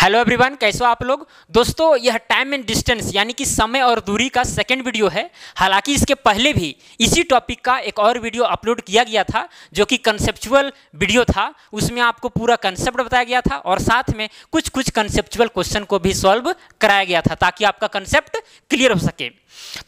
Hello everyone, कैसे हो आप लोग। दोस्तों, यह टाइम एंड डिस्टेंस यानी कि समय और दूरी का सेकंड वीडियो है। हालांकि इसके पहले भी इसी टॉपिक का एक और वीडियो अपलोड किया गया था जो कि कंसेप्चुअल वीडियो था। उसमें आपको पूरा कंसेप्ट बताया गया था और साथ में कुछ कंसेप्चुअल क्वेश्चन को भी सॉल्व कराया गया था ताकि आपका कंसेप्ट क्लियर हो सके।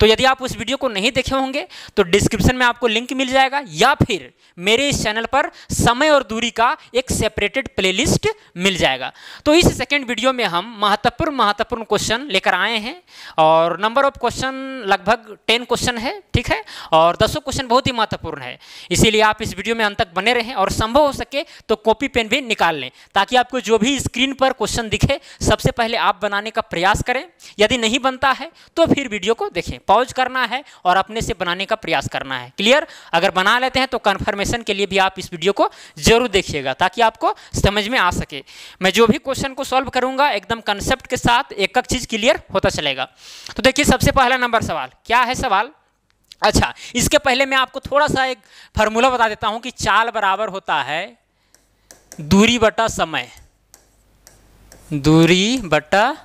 तो यदि आप उस वीडियो को नहीं देखे होंगे तो डिस्क्रिप्शन में आपको लिंक मिल जाएगा या फिर मेरे इस चैनल पर समय और दूरी का एक सेपरेटेड प्लेलिस्ट मिल जाएगा। तो इस सेकंड वीडियो में हम महत्वपूर्ण क्वेश्चन लेकर आए हैं और नंबर ऑफ क्वेश्चन लगभग 10 क्वेश्चन है, ठीक है, और 10 क्वेश्चन बहुत ही महत्वपूर्ण है। इसीलिए आप इस वीडियो में अंत तक बने रहें और संभव हो सके तो कॉपी पेन भी निकाल लें ताकि आपको जो भी स्क्रीन पर क्वेश्चन दिखे सबसे पहले आप बनाने का प्रयास करें। यदि नहीं बनता है तो फिर वीडियो को देखें, पॉज करना है और अपने से बनाने का प्रयास करना है। क्लियर? अगर बना लेते हैं तो कंफर्मेशन के लिए भी आप इस वीडियो को जरूर देखिएगा ताकि आपको समझ में आ सके। मैं जो भी क्वेश्चन को सॉल्व करूंगा एकदम कंसेप्ट के साथ एक एक चीज क्लियर होता चलेगा। तो देखिए, सबसे पहला नंबर सवाल क्या है। सवाल अच्छा, इसके पहले मैं आपको थोड़ा सा एक फार्मूला बता देता हूं कि चाल बराबर होता है दूरी बटा समय। दूरी बटा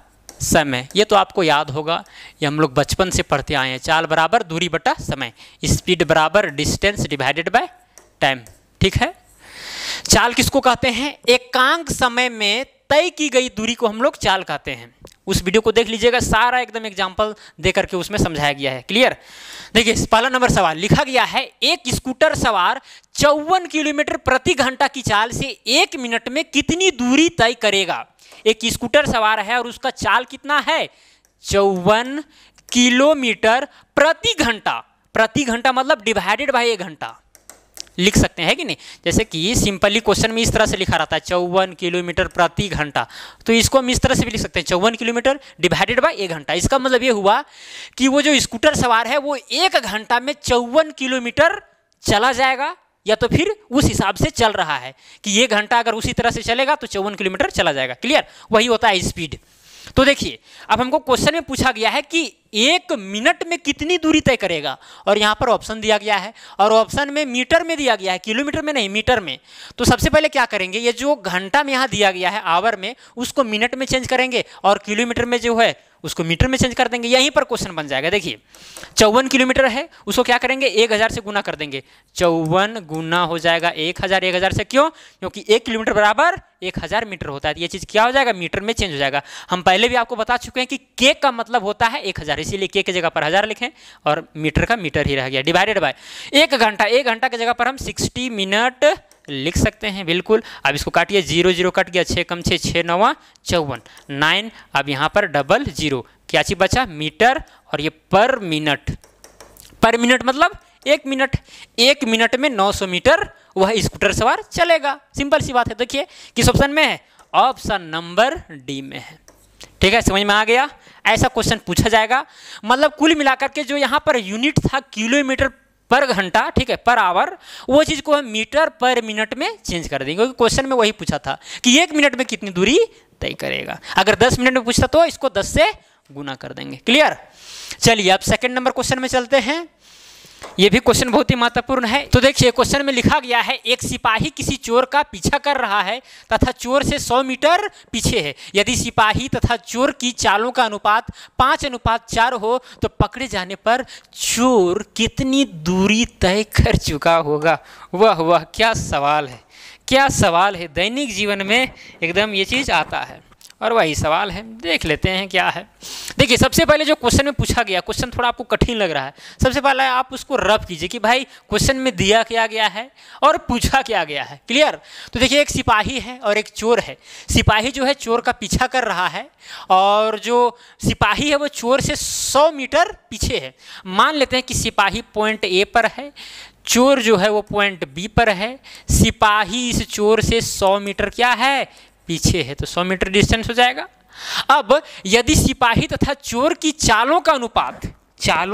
समय, ये तो आपको याद होगा, ये हम लोग बचपन से पढ़ते आए हैं। चाल बराबर दूरी बटा समय, स्पीड बराबर डिस्टेंस डिवाइडेड बाय टाइम, ठीक है। चाल किसको कहते हैं? एकांक समय में तय की गई दूरी को हम लोग चाल कहते हैं। उस वीडियो को देख लीजिएगा, सारा एकदम एग्जाम्पल दे करके उसमें समझाया गया है। क्लियर? देखिए, पहला नंबर सवाल लिखा गया है, एक स्कूटर सवार 54 किलोमीटर प्रति घंटा की चाल से 1 मिनट में कितनी दूरी तय करेगा। एक स्कूटर सवार है और उसका चाल कितना है? 54 किलोमीटर प्रति घंटा। प्रति घंटा मतलब डिवाइडेड बाय 1 घंटा लिख सकते हैं कि नहीं। जैसे कि सिंपली क्वेश्चन में इस तरह से लिखा रहता है 54 किलोमीटर प्रति घंटा, तो इसको हम इस तरह से भी लिख सकते हैं 54 किलोमीटर डिवाइडेड बाय 1 घंटा। इसका मतलब ये हुआ कि वो जो स्कूटर सवार है वो 1 घंटा में 54 किलोमीटर चला जाएगा, या तो फिर उस हिसाब से चल रहा है कि 1 घंटा अगर उसी तरह से चलेगा तो 54 किलोमीटर चला जाएगा। क्लियर? वही होता है स्पीड। तो देखिए, अब हमको क्वेश्चन में पूछा गया है कि 1 मिनट में कितनी दूरी तय करेगा, और यहाँ पर ऑप्शन दिया गया है और ऑप्शन में मीटर में दिया गया है, किलोमीटर में नहीं, मीटर में। तो सबसे पहले क्या करेंगे, ये जो घंटा में यहाँ दिया गया है आवर में, उसको मिनट में चेंज करेंगे और किलोमीटर में जो है उसको मीटर में चेंज कर देंगे। यहीं पर क्वेश्चन बन जाएगा। देखिए, 54 किलोमीटर है, उसको क्या करेंगे 1000 से गुना कर देंगे। 54 गुना हो जाएगा 1000। 1000 से क्यों? क्योंकि 1 किलोमीटर बराबर 1000 मीटर होता है। ये चीज़ क्या हो जाएगा? मीटर में चेंज हो जाएगा। हम पहले भी आपको बता चुके हैं कि के का मतलब होता है 1000, इसीलिए के की जगह पर 1000 लिखें और मीटर का मीटर ही रह गया। डिवाइडेड बाय 1 घंटा। 1 घंटा की जगह पर हम 60 मिनट लिख सकते हैं। बिल्कुल। अब इसको काटिए, 0 0 कट गया, 6 कम 6 6 9 54 9। अब यहाँ पर डबल 0, क्या चीज बचा? मीटर, और ये पर मिनट। पर मिनट मतलब 1 मिनट। 1 मिनट में 900 मीटर वह स्कूटर सवार चलेगा। सिंपल सी बात है। देखिए, किस ऑप्शन में है? ऑप्शन नंबर डी में है। ठीक है, समझ में आ गया? ऐसा क्वेश्चन पूछा जाएगा। मतलब कुल मिलाकर के जो यहाँ पर यूनिट था किलोमीटर पर घंटा, ठीक है, पर आवर, वो चीज़ को हम मीटर पर मिनट में चेंज कर देंगे क्योंकि क्वेश्चन में वही पूछा था कि 1 मिनट में कितनी दूरी तय करेगा। अगर 10 मिनट में पूछता तो इसको 10 से गुना कर देंगे। क्लियर? चलिए, अब सेकंड नंबर क्वेश्चन में चलते हैं। ये भी क्वेश्चन बहुत ही महत्वपूर्ण है। तो देखिए, क्वेश्चन में लिखा गया है, एक सिपाही किसी चोर का पीछा कर रहा है तथा चोर से 100 मीटर पीछे है। यदि सिपाही तथा चोर की चालों का अनुपात 5:4 हो तो पकड़े जाने पर चोर कितनी दूरी तय कर चुका होगा। वाह वाह, क्या सवाल है, क्या सवाल है। दैनिक जीवन में एकदम ये चीज़ आता है और वही सवाल है। देख लेते हैं क्या है। देखिए, सबसे पहले जो क्वेश्चन में पूछा गया, क्वेश्चन थोड़ा आपको कठिन लग रहा है, सबसे पहले आप उसको रफ कीजिए कि भाई क्वेश्चन में दिया क्या गया है और पूछा क्या गया है। क्लियर? तो देखिए, एक सिपाही है और एक चोर है। सिपाही जो है चोर का पीछा कर रहा है और जो सिपाही है वो चोर से 100 मीटर पीछे है। मान लेते हैं कि सिपाही पॉइंट ए पर है, चोर जो है वो पॉइंट बी पर है। सिपाही इस चोर से 100 मीटर क्या है? पीछे है, तो 100 मीटर डिस्टेंस हो जाएगा। अब यदि सिपाही तथा चोर की चालों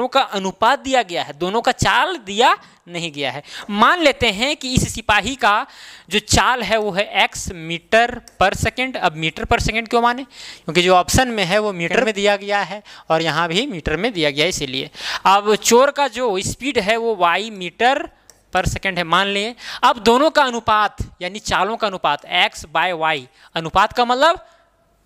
का अनुपात दिया गया है, दोनों का चाल दिया नहीं गया है। मान लेते हैं कि इस सिपाही का जो चाल है वो है x मीटर पर सेकेंड। अब मीटर पर सेकेंड क्यों माने? क्योंकि जो ऑप्शन में है वो मीटर में दिया गया है और यहाँ भी मीटर में दिया गया है, इसीलिए। अब चोर का जो स्पीड है वो y मीटर पर सेकेंड है, मान लिए। अब दोनों का अनुपात यानी चालों का अनुपात x/y, अनुपात का मतलब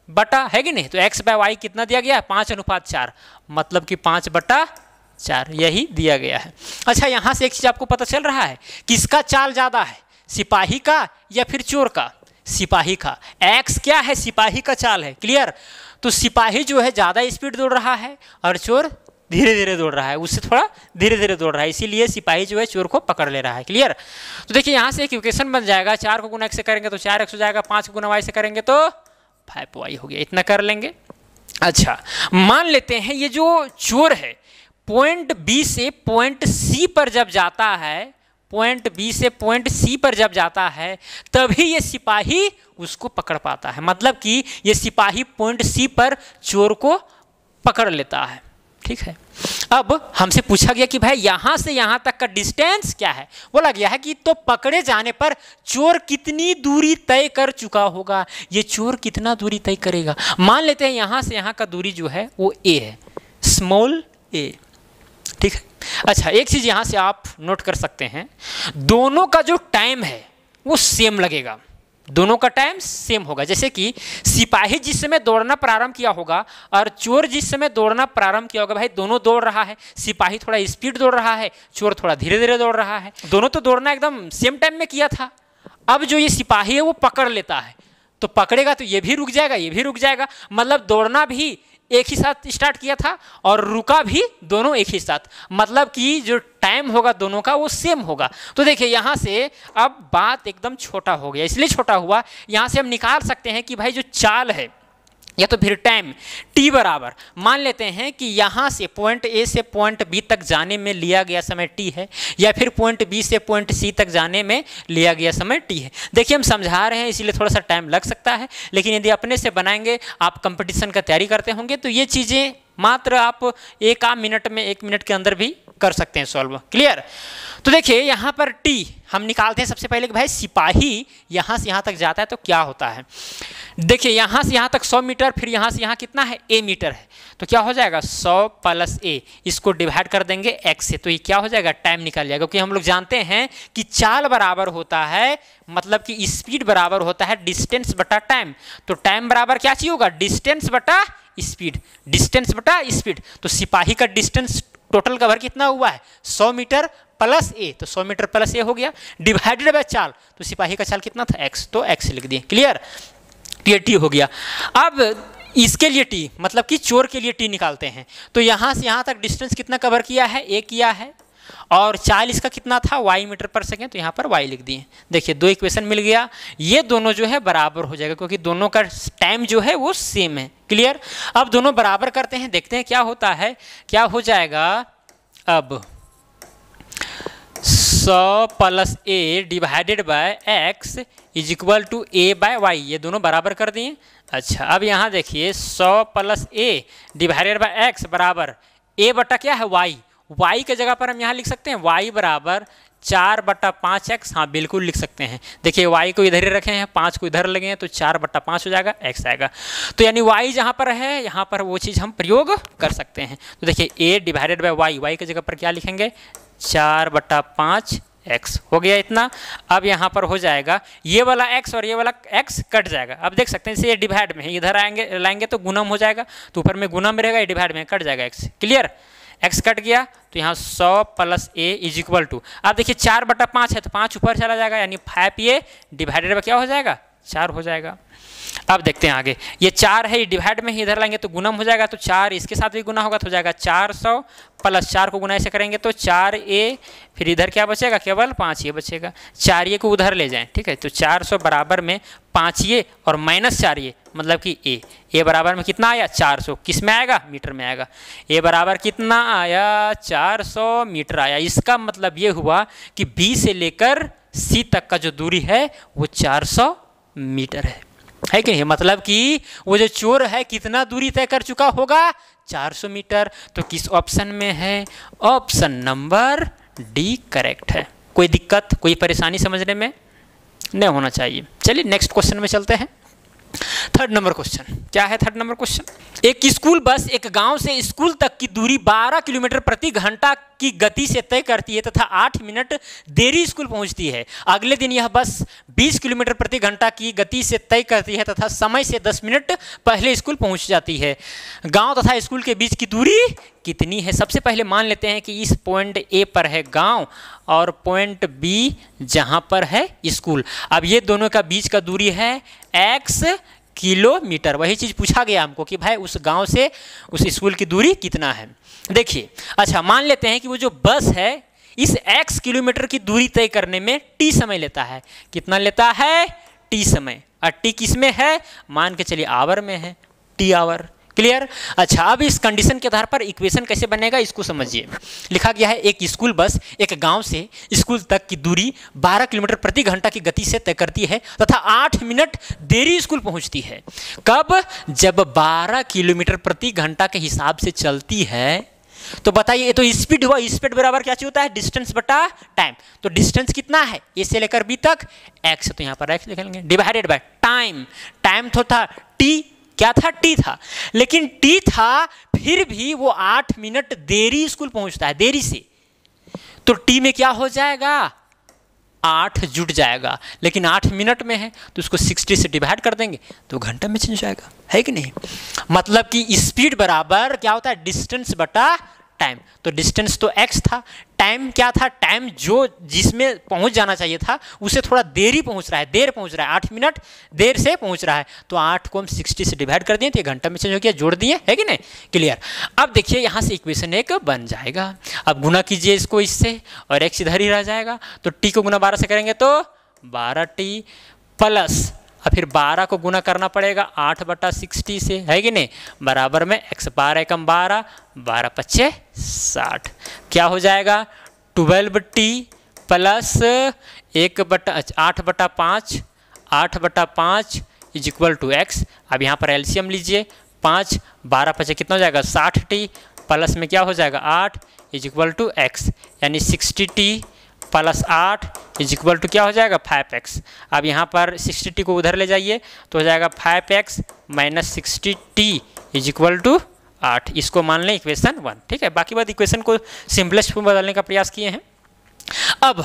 बटा, है कि नहीं, तो x बाय वाई कितना दिया गया है 5:4, मतलब कि 5/4 यही दिया गया है। अच्छा, यहाँ से एक चीज़ आपको पता चल रहा है, किसका चाल ज़्यादा है, सिपाही का या फिर चोर का? सिपाही का। x क्या है, सिपाही का चाल है, क्लियर। तो सिपाही जो है ज़्यादा स्पीड दौड़ रहा है और चोर धीरे धीरे दौड़ रहा है, उससे थोड़ा धीरे धीरे दौड़ रहा है, इसीलिए सिपाही जो है चोर को पकड़ ले रहा है, क्लियर। तो देखिए यहाँ से एक इक्वेशन बन जाएगा, 4 को गुना x से करेंगे तो 4x हो जाएगा, 5 को गुना y से करेंगे तो 5y हो गया, इतना कर लेंगे। अच्छा, मान लेते हैं ये जो चोर है पॉइंट B से पॉइंट C पर जब जाता है, पॉइंट B से पॉइंट C पर जब जाता है तभी ये सिपाही उसको पकड़ पाता है, मतलब कि ये सिपाही पॉइंट C पर चोर को पकड़ लेता है, ठीक है। अब हमसे पूछा गया कि भाई यहाँ से यहाँ तक का डिस्टेंस क्या है, बोला गया है कि तो पकड़े जाने पर चोर कितनी दूरी तय कर चुका होगा, ये चोर कितना दूरी तय करेगा। मान लेते हैं यहाँ से यहाँ का दूरी जो है वो a है, स्मॉल a, ठीक है। अच्छा, एक चीज़ यहाँ से आप नोट कर सकते हैं, दोनों का जो टाइम है वो सेम लगेगा, दोनों का टाइम सेम होगा। जैसे कि सिपाही जिस समय दौड़ना प्रारंभ किया होगा और चोर जिस समय दौड़ना प्रारंभ किया होगा, भाई दोनों दौड़ रहा है, सिपाही थोड़ा स्पीड दौड़ रहा है, चोर थोड़ा धीरे धीरे दौड़ रहा है, दोनों तो दौड़ना एकदम सेम टाइम में किया था। अब जो ये सिपाही है वो पकड़ लेता है, तो पकड़ेगा तो ये भी रुक जाएगा, ये भी रुक जाएगा, मतलब दौड़ना भी एक ही साथ स्टार्ट किया था और रुका भी दोनों एक ही साथ, मतलब कि जो टाइम होगा दोनों का वो सेम होगा। तो देखिए यहाँ से अब बात एकदम छोटा हो गया, इसलिए छोटा हुआ, यहाँ से हम निकाल सकते हैं कि भाई जो चाल है या तो फिर टाइम t बराबर, मान लेते हैं कि यहाँ से पॉइंट A से पॉइंट B तक जाने में लिया गया समय t है, या फिर पॉइंट B से पॉइंट C तक जाने में लिया गया समय t है। देखिए हम समझा रहे हैं इसलिए थोड़ा सा टाइम लग सकता है, लेकिन यदि अपने से बनाएंगे, आप कंपटीशन का तैयारी करते होंगे तो ये चीज़ें मात्र आप 1 मिनट में, 1 मिनट के अंदर भी कर सकते हैं सॉल्व, क्लियर। तो देखिए यहाँ पर t हम निकालते हैं सबसे पहले कि भाई सिपाही यहाँ से यहाँ तक जाता है तो क्या होता है। देखिए यहाँ से यहाँ तक 100 मीटर, फिर यहाँ से यहाँ कितना है a मीटर है, तो क्या हो जाएगा 100 प्लस a, इसको डिवाइड कर देंगे x से, तो ये क्या हो जाएगा, टाइम निकल जाएगा। क्योंकि हम लोग जानते हैं कि चाल बराबर होता है, मतलब कि स्पीड बराबर होता है डिस्टेंस बटा टाइम, तो टाइम बराबर क्या चाहिए होगा, डिस्टेंस बटा स्पीड, डिस्टेंस बटा स्पीड। तो सिपाही का डिस्टेंस टोटल कवर कितना हुआ है 100 मीटर प्लस a, तो 100 मीटर प्लस a हो गया, डिवाइडेड बाय चाल, तो सिपाही का चाल कितना था x, तो x लिख दिए, क्लियर, t हो गया। अब इसके लिए t मतलब कि चोर के लिए t निकालते हैं, तो यहाँ से यहाँ तक डिस्टेंस कितना कवर किया है, a किया है, और चाल इसका कितना था y मीटर पर सेकेंड, तो यहाँ पर y लिख दिए। देखिए 2 इक्वेशन मिल गया, ये दोनों जो है बराबर हो जाएगा क्योंकि दोनों का टाइम जो है वो सेम है, क्लियर। अब दोनों बराबर करते हैं, देखते हैं क्या होता है, क्या हो जाएगा। अब 100 plus a divided by x is equal to a by y, ये दोनों बराबर कर दिए। अच्छा, अब यहाँ देखिए 100 plus a divided by x बराबर a बटा क्या है y, y के जगह पर हम यहाँ लिख सकते हैं y बराबर 4/5x, हाँ बिल्कुल लिख सकते हैं। देखिए y को इधर ही रखे हैं, 5 को इधर लगे हैं, तो 4/5 हो जाएगा, x आएगा। तो यानी y जहाँ पर है यहाँ पर वो चीज़ हम प्रयोग कर सकते हैं। तो देखिए a divided bye y, y के जगह पर क्या लिखेंगे 4/5x, हो गया इतना। अब यहाँ पर हो जाएगा ये वाला x और ये वाला x कट जाएगा। अब देख सकते हैं जैसे ये डिवाइड में है, इधर आएंगे लाएंगे तो गुणम हो जाएगा, तो ऊपर में गुणम रहेगा, ये डिवाइड में कट जाएगा x, क्लियर, x कट गया। तो यहाँ 100 plus a is equal to, अब देखिए 4/5 है तो 5 ऊपर चला जाएगा, यानी 5a डिवाइडेड बाय क्या हो जाएगा 4 हो जाएगा। अब देखते हैं आगे, ये 4 है, ये डिवाइड में ही इधर लाएंगे तो गुणम हो जाएगा, तो 4 इसके साथ भी गुना होगा तो हो जाएगा 400 प्लस 4 को गुना ऐसे करेंगे तो 4a, फिर इधर क्या बचेगा केवल 5a बचेगा, 4a को उधर ले जाएं, ठीक है। तो 400 बराबर में 5a और माइनस 4a मतलब कि a बराबर में कितना आया 400, किस में आएगा मीटर में आएगा, a बराबर कितना आया 400 मीटर आया। इसका मतलब ये हुआ कि b से लेकर c तक का जो दूरी है वो 400 मीटर है कि नहीं, मतलब कि वो जो चोर है कितना दूरी तय कर चुका होगा 400 मीटर। तो किस ऑप्शन में है, ऑप्शन नंबर डी करेक्ट है। कोई दिक्कत, कोई परेशानी समझने में नहीं होना चाहिए। चलिए नेक्स्ट क्वेश्चन में चलते हैं। थर्ड नंबर क्वेश्चन क्या है? थर्ड नंबर क्वेश्चन, एक स्कूल बस एक गांव से स्कूल तक की दूरी 12 किलोमीटर प्रति घंटा की गति से तय करती है तथा 8 मिनट देरी स्कूल पहुंचती है। अगले दिन यह बस 20 किलोमीटर प्रति घंटा की गति से तय करती है तथा समय से 10 मिनट पहले स्कूल पहुंच जाती है। गांव तथा स्कूल के बीच की दूरी कितनी है? सबसे पहले मान लेते हैं कि इस पॉइंट ए पर है गांव और पॉइंट बी जहां पर है स्कूल। अब ये दोनों का बीच का दूरी है x किलोमीटर। वही चीज़ पूछा गया हमको कि भाई उस गांव से उस स्कूल की दूरी कितना है। देखिए, अच्छा मान लेते हैं कि वो जो बस है इस x किलोमीटर की दूरी तय करने में t समय लेता है। कितना लेता है? t समय। और t किस में है? मान के चलिए आवर में है, t आवर। क्लियर? अच्छा, अब इस कंडीशन के आधार पर इक्वेशन कैसे बनेगा इसको समझिए। लिखा गया है एक स्कूल बस एक गांव से स्कूल तक की दूरी 12 किलोमीटर प्रति घंटा की गति से तय करती है तथा 8 मिनट देरी स्कूल पहुंचती है। कब? जब 12 किलोमीटर प्रति घंटा के हिसाब से चलती है। तो बताइए, ये तो स्पीड हुआ। स्पीड बराबर क्या चीज होता है? डिस्टेंस बटा टाइम। तो डिस्टेंस कितना है? ए से लेकर बी तक x, तो यहाँ पर x लिख लेंगे, डिवाइडेड बाय टाइम। टाइम तो था t, क्या था? t था। लेकिन t था फिर भी वो 8 मिनट देरी स्कूल पहुंचता है, देरी से। तो t में क्या हो जाएगा? 8 जुट जाएगा। लेकिन 8 मिनट में है तो उसको 60 से डिवाइड कर देंगे तो घंटा में चेंज जाएगा, है कि नहीं? मतलब कि स्पीड बराबर क्या होता है? डिस्टेंस बटा टाइम। तो डिस्टेंस तो x था, टाइम क्या था? टाइम जो जिसमें पहुंच जाना चाहिए था उसे थोड़ा देरी पहुंच रहा है, देर पहुंच रहा है, 8 मिनट देर से पहुंच रहा है। तो 8 को हम 60 से डिवाइड कर दिए तो ये घंटा में चेंज हो गया, जोड़ दिए, है कि नहीं? क्लियर? अब देखिए यहाँ से इक्वेशन एक बन जाएगा। अब गुना कीजिए इसको इससे और x इधर ही रह जाएगा। तो t को गुना 12 से करेंगे तो 12t प्लस और फिर 12 को गुना करना पड़ेगा 8 बटा 60 से, है कि नहीं? बराबर में x 12 एकम 12, 12 पच्चे 60। क्या हो जाएगा? 12t प्लस 8 बटा 5, 8 बटा 5 इज इक्वल टू x। अब यहाँ पर एलसीएम लीजिए, 5 12 पचे कितना हो जाएगा? 60t प्लस में क्या हो जाएगा? 8 इज इक्वल टू x, यानी 60t plus 8 is equal to क्या हो जाएगा? 5x। अब यहाँ पर 60t को उधर ले जाइए तो हो जाएगा 5x minus 60t is equal to 8। इसको मान लें इक्वेशन 1। ठीक है, बाकी बात इक्वेशन को सिंपलेस्ट फॉर्म बदलने का प्रयास किए हैं। अब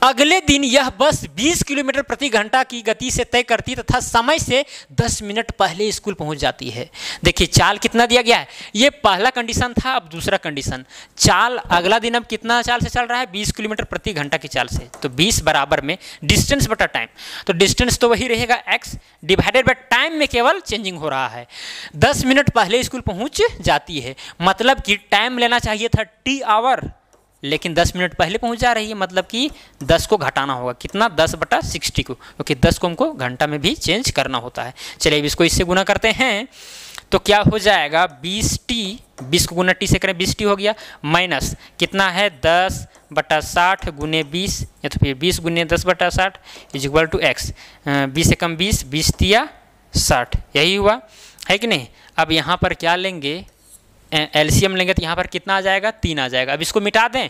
अगले दिन यह बस 20 किलोमीटर प्रति घंटा की गति से तय करती तथा समय से 10 मिनट पहले स्कूल पहुंच जाती है। देखिए चाल कितना दिया गया है, ये पहला कंडीशन था। अब दूसरा कंडीशन, चाल अगला दिन अब कितना चाल से चल रहा है? 20 किलोमीटर प्रति घंटा की चाल से। तो 20 बराबर में डिस्टेंस बटा टाइम। तो डिस्टेंस तो वही रहेगा x डिवाइडेड बाय टाइम में केवल चेंजिंग हो रहा है। 10 मिनट पहले स्कूल पहुंच जाती है, मतलब कि टाइम लेना चाहिए था t आवर, लेकिन 10 मिनट पहले पहुंच जा रही है। मतलब कि 10 को घटाना होगा, कितना? 10 बटा 60 को, क्योंकि 10 को हमको घंटा में भी चेंज करना होता है। चलिए अब इसको इससे गुना करते हैं तो क्या हो जाएगा? 20t, 20 को गुना t से करें 20t हो गया, माइनस कितना है? 10 बटा 60 गुने 20 या तो फिर 20 गुने 10 बटा 60 इज इक्वल टू x। 20 से कम 20, 20 तिया 60, यही हुआ, है कि नहीं? अब यहाँ पर क्या लेंगे? एलसीएम लेंगे तो यहाँ पर कितना आ जाएगा? 3 आ जाएगा। अब इसको मिटा दें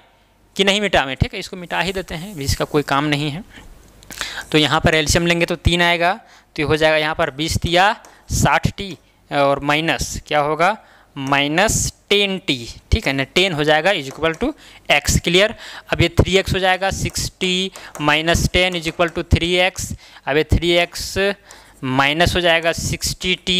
कि नहीं मिटावें? ठीक है, इसको मिटा ही देते हैं, इसका कोई काम नहीं है। तो यहाँ पर एलसीएम लेंगे तो 3 आएगा, तो ये हो जाएगा यहाँ पर 20 तिया 60t और माइनस क्या होगा? Minus 10t। ठीक है ना, 10 हो जाएगा is equal to x। Clear? अब ये 3x हो जाएगा, 6t minus 10 is equal to 3x। अब ये 3x माइनस हो जाएगा 60t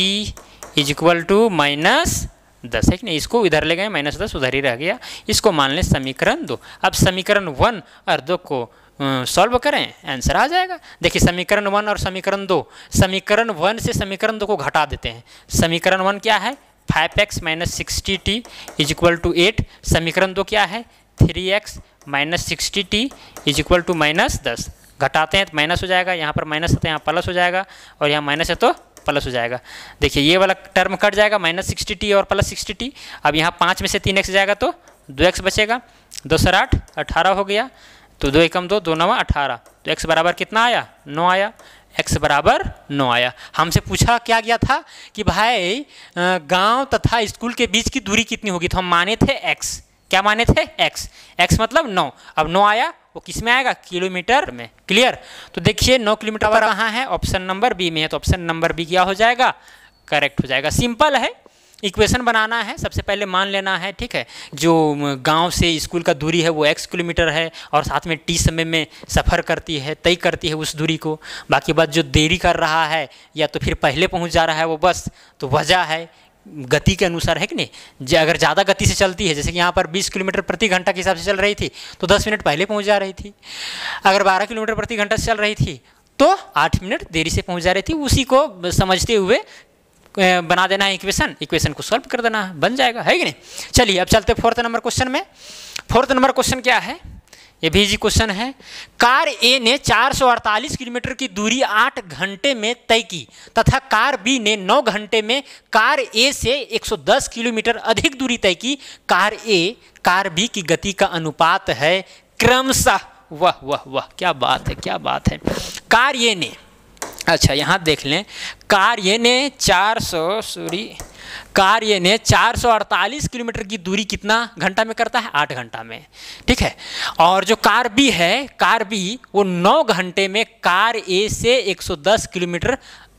is equal to minus 10, है कि नहीं? इसको इधर ले गए, माइनस 10 उधर ही रह गया। इसको मान लें समीकरण 2। अब समीकरण 1 और 2 को सॉल्व करें, आंसर आ जाएगा। देखिए समीकरण 1 और समीकरण 2, समीकरण 1 से समीकरण 2 को घटा देते हैं। समीकरण 1 क्या है? 5x minus 60t is equal to 8। समीकरण 2 क्या है? 3x minus 60t is equal to minus 10। घटाते हैं तो माइनस हो जाएगा, यहाँ पर माइनस है तो यहाँ प्लस हो जाएगा, और यहाँ माइनस है तो प्लस हो जाएगा। देखिए ये वाला टर्म कट जाएगा, माइनस 60t और प्लस 60t। अब यहाँ 5 में से 3x जाएगा तो 2x बचेगा, 2 से 8 18 हो गया, तो 2 एकम 2, 2 9 18। तो x बराबर कितना आया? 9 आया। x बराबर 9 आया। हमसे पूछा क्या गया था कि भाई गांव तथा स्कूल के बीच की दूरी कितनी होगी, तो हम माने थे x। क्या माने थे? x। x मतलब 9। अब 9 आया, वो किस में आएगा, किलोमीटर में। क्लियर। तो देखिए 9 किलोमीटर पर कहाँ है, ऑप्शन नंबर बी में है, तो ऑप्शन नंबर बी क्या हो जाएगा, करेक्ट हो जाएगा। सिंपल है, इक्वेशन बनाना है, सबसे पहले मान लेना है, ठीक है, जो गांव से स्कूल का दूरी है वो x किलोमीटर है और साथ में t समय में सफ़र करती है, तय करती है उस दूरी को। बाकी बात जो देरी कर रहा है या तो फिर पहले पहुंच जा रहा है वो बस, तो वजह है गति के अनुसार, है कि नहीं। अगर ज़्यादा गति से चलती है, जैसे कि यहाँ पर 20 किलोमीटर प्रति घंटा के हिसाब से चल रही थी तो 10 मिनट पहले पहुँच जा रही थी। अगर 12 किलोमीटर प्रति घंटा से चल रही थी तो 8 मिनट देरी से पहुँच जा रही थी। उसी को समझते हुए बना देना है इक्वेशन को सॉल्व कर देना है, बन जाएगा, है कि नहीं। चलिए अब चलते 4th नंबर क्वेश्चन में। 4th नंबर क्वेश्चन क्या है, ये भी इजी क्वेश्चन है। कार ए ने 448 किलोमीटर की दूरी 8 घंटे में तय की तथा कार बी ने 9 घंटे में कार ए से 110 किलोमीटर अधिक दूरी तय की। कार ए कार बी की गति का अनुपात है क्रमशः, वाह वाह वाह, क्या बात है, क्या बात है। कार ए ने, अच्छा यहाँ देख लें, कार ये ने 448 किलोमीटर की दूरी कितना घंटा में करता है, 8 घंटा में, ठीक है। और जो कार बी है, कार बी वो 9 घंटे में कार ए से 110 किलोमीटर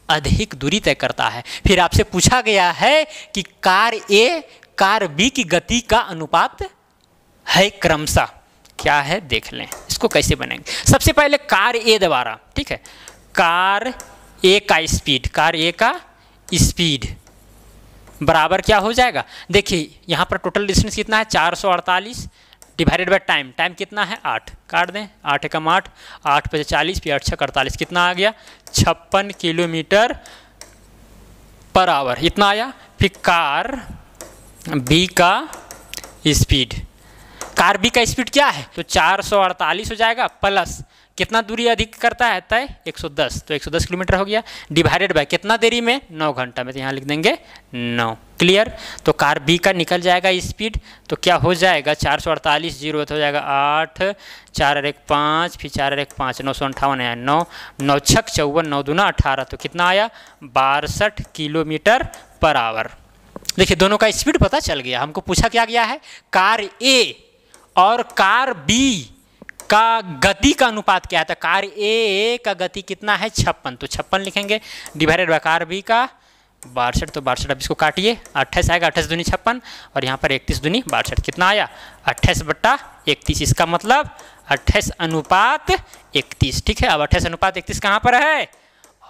अधिक दूरी तय करता है। फिर आपसे पूछा गया है कि कार ए कार बी की गति का अनुपात है क्रमशः, क्या है देख लें, इसको कैसे बनेंगे। सबसे पहले कार ए द्वारा, ठीक है, कार ए का स्पीड, कार ए का स्पीड बराबर क्या हो जाएगा, देखिए यहाँ पर टोटल डिस्टेंस कितना है 448 डिवाइडेड बाय टाइम, टाइम कितना है 8, काट दें 8 एकम 8, 8 पे 40 फिर 8 6 48, कितना आ गया 56 किलोमीटर पर आवर, इतना आया। फिर कार बी का स्पीड, कार बी का स्पीड क्या है, तो 448 हो जाएगा प्लस कितना दूरी अधिक करता है तय 110, तो 110 किलोमीटर हो गया, डिवाइडेड बाय कितना देरी में 9 घंटा में, तो यहाँ लिख देंगे 9। क्लियर। तो कार बी का निकल जाएगा स्पीड, तो क्या हो जाएगा 448 जीरो हो जाएगा 8, 4 और 1 5, फिर 4 और 1 5, 958 है 9, 9 छक 54, 9 दूना 18, तो कितना आया 62 किलोमीटर पर आवर। देखिए दोनों का स्पीड पता चल गया। हमको पूछा क्या गया है, कार ए और कार बी का गति का अनुपात क्या है, तो कार ए का गति कितना है 56, तो 56 लिखेंगे, डिवाइडेड बाय कार बी का 62, तो 62 अब इसको काटिए 28 आएगा, 28 दूनी 56 और यहाँ पर 31 दूनी 62, कितना आया 28/31, इसका मतलब 28 अनुपात 31, ठीक है। अब 28 अनुपात 31 कहाँ पर है,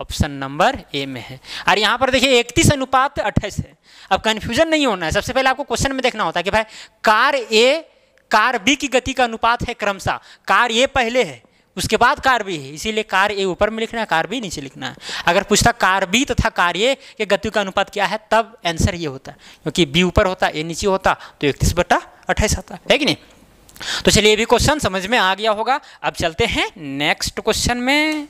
ऑप्शन नंबर ए में है। और यहाँ पर देखिए 31 अनुपात 28 है। अब कन्फ्यूजन नहीं होना है, सबसे पहले आपको क्वेश्चन में देखना होता है कि भाई कार ए कार बी की गति का अनुपात है क्रमशः, कार ए पहले है उसके बाद कार बी है, इसीलिए कार ए ऊपर में लिखना है, कार बी नीचे लिखना है। अगर पूछता कार बी तथा कार ए के गति का अनुपात क्या है, तब आंसर ये होता है, क्योंकि बी ऊपर होता ए नीचे होता तो 31/28 आता है कि नहीं। तो चलिए ये भी क्वेश्चन समझ में आ गया होगा। अब चलते हैं नेक्स्ट क्वेश्चन में।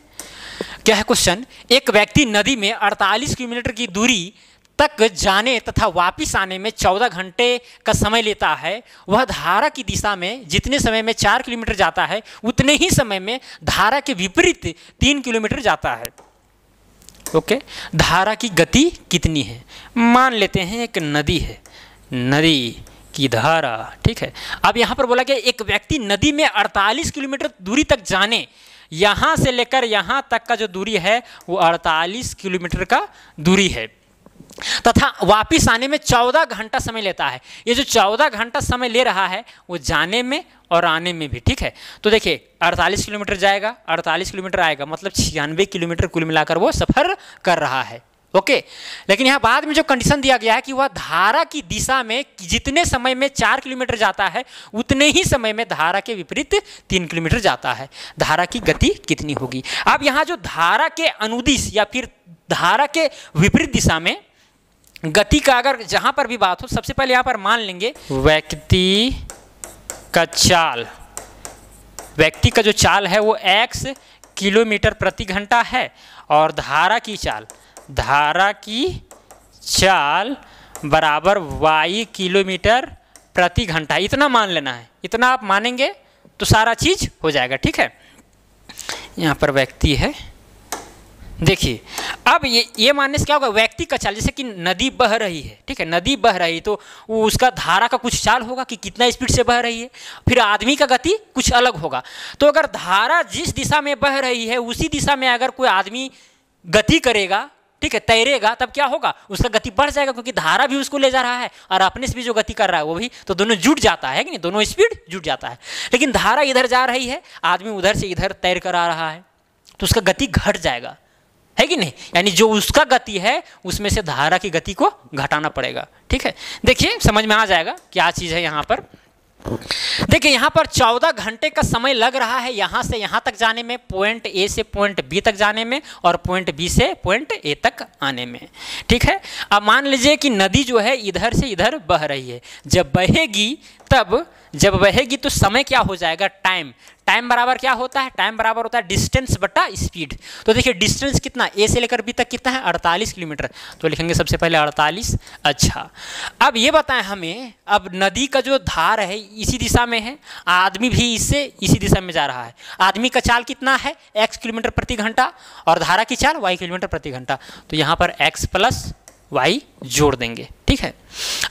क्या है क्वेश्चन, एक व्यक्ति नदी में 48 किलोमीटर की दूरी तक जाने तथा वापस आने में 14 घंटे का समय लेता है। वह धारा की दिशा में जितने समय में 4 किलोमीटर जाता है उतने ही समय में धारा के विपरीत 3 किलोमीटर जाता है। ओके, धारा की गति कितनी है, मान लेते हैं एक नदी है, नदी की धारा, ठीक है। अब यहाँ पर बोला गया एक व्यक्ति नदी में 48 किलोमीटर दूरी तक जाने, यहाँ से लेकर यहाँ तक का जो दूरी है वो 48 किलोमीटर का दूरी है तथा वापिस आने में 14 घंटा समय लेता है। ये जो 14 घंटा समय ले रहा है वो जाने में और आने में भी, ठीक है। तो देखिए 48 किलोमीटर जाएगा, 48 किलोमीटर आएगा, मतलब 96 किलोमीटर कुल मिलाकर वो सफ़र कर रहा है। ओके, लेकिन यहाँ बाद में जो कंडीशन दिया गया है कि वह धारा की दिशा में जितने समय में 4 किलोमीटर जाता है उतने ही समय में धारा के विपरीत 3 किलोमीटर जाता है। धारा की गति कितनी होगी। अब यहाँ जो धारा के अनुदिश या फिर धारा के विपरीत दिशा में गति का अगर जहाँ पर भी बात हो, सबसे पहले यहाँ पर मान लेंगे व्यक्ति का चाल, व्यक्ति का जो चाल है वो x किलोमीटर प्रति घंटा है और धारा की चाल बराबर y किलोमीटर प्रति घंटा, इतना मान लेना है। इतना आप मानेंगे तो सारा चीज़ हो जाएगा, ठीक है। यहाँ पर व्यक्ति है, देखिए अब ये मानने से क्या होगा, व्यक्ति का चाल, जैसे कि नदी बह रही है, ठीक है, नदी बह रही तो वो उसका धारा का कुछ चाल होगा कि कितना स्पीड से बह रही है, फिर आदमी का गति कुछ अलग होगा। तो अगर धारा जिस दिशा में बह रही है उसी दिशा में अगर कोई आदमी गति करेगा, ठीक है, तैरेगा, तब क्या होगा, उसका गति बढ़ जाएगा, क्योंकि धारा भी उसको ले जा रहा है और अपने से भी जो गति कर रहा है वो भी, तो दोनों जुट जाता है कि नहीं, दोनों स्पीड जुट जाता है। लेकिन धारा इधर जा रही है, आदमी उधर से इधर तैर कर आ रहा है, तो उसका गति घट जाएगा, है कि नहीं, यानी जो उसका गति है उसमें से धारा की गति को घटाना पड़ेगा। ठीक है, देखिए समझ में आ जाएगा क्या चीज़ है यहाँ पर। देखिए यहाँ पर 14 घंटे का समय लग रहा है यहाँ से यहाँ तक जाने में, पॉइंट ए से पॉइंट बी तक जाने में और पॉइंट बी से पॉइंट ए तक आने में। ठीक है, अब मान लीजिए कि नदी जो है इधर से इधर बह रही है, जब बहेगी तो समय क्या हो जाएगा, टाइम बराबर क्या होता है, टाइम बराबर होता है डिस्टेंस बटा स्पीड। तो देखिए डिस्टेंस कितना, ए से लेकर बी तक कितना है, 48 किलोमीटर, तो लिखेंगे सबसे पहले 48। अच्छा, अब ये बताएं हमें, अब नदी का जो धार है इसी दिशा में है, आदमी भी इससे इसी दिशा में जा रहा है, आदमी का चाल कितना है x किलोमीटर प्रति घंटा और धारा की चाल y किलोमीटर प्रति घंटा, तो यहाँ पर x प्लस y जोड़ देंगे। ठीक है,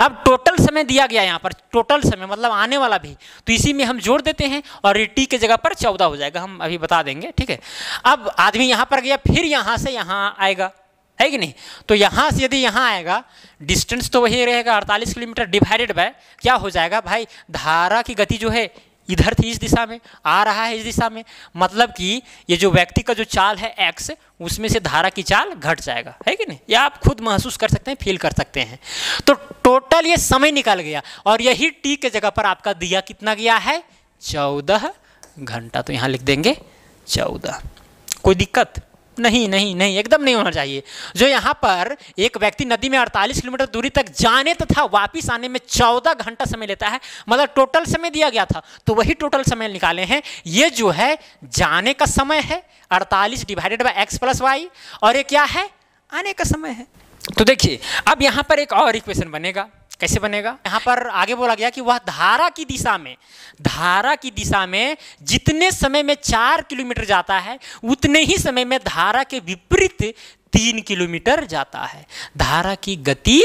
अब टोटल समय दिया गया, यहाँ पर टोटल समय मतलब आने वाला भी, तो इसी में हम जोड़ देते हैं और टी के जगह पर 14 हो जाएगा, हम अभी बता देंगे। ठीक है, अब आदमी यहाँ पर गया, फिर यहाँ से यहाँ आएगा, है कि नहीं, तो यहाँ से यदि यहाँ आएगा, डिस्टेंस तो वही रहेगा 48 किलोमीटर डिवाइडेड बाय क्या हो जाएगा भाई, धारा की गति जो है इधर थी इस दिशा में, आ रहा है इस दिशा में, मतलब कि ये जो व्यक्ति का जो चाल है x, उसमें से धारा की चाल घट जाएगा, है कि नहीं, या आप खुद महसूस कर सकते हैं, फील कर सकते हैं। तो टोटल ये समय निकल गया और यही t के जगह पर आपका दिया कितना गया है, 14 घंटा, तो यहाँ लिख देंगे 14। कोई दिक्कत नहीं, एकदम नहीं होना चाहिए। जो यहाँ पर एक व्यक्ति नदी में 48 किलोमीटर दूरी तक जाने तथा वापिस आने में 14 घंटा समय लेता है, मतलब टोटल समय दिया गया था तो वही टोटल समय निकाले हैं। ये जो है जाने का समय है 48 divided by x plus Y, और ये क्या है, आने का समय है। तो देखिए अब यहाँ पर एक और इक्वेशन बनेगा, कैसे बनेगा, यहाँ पर आगे बोला गया कि वह धारा की दिशा में जितने समय में 4 किलोमीटर जाता है उतने ही समय में धारा के विपरीत 3 किलोमीटर जाता है। धारा की गति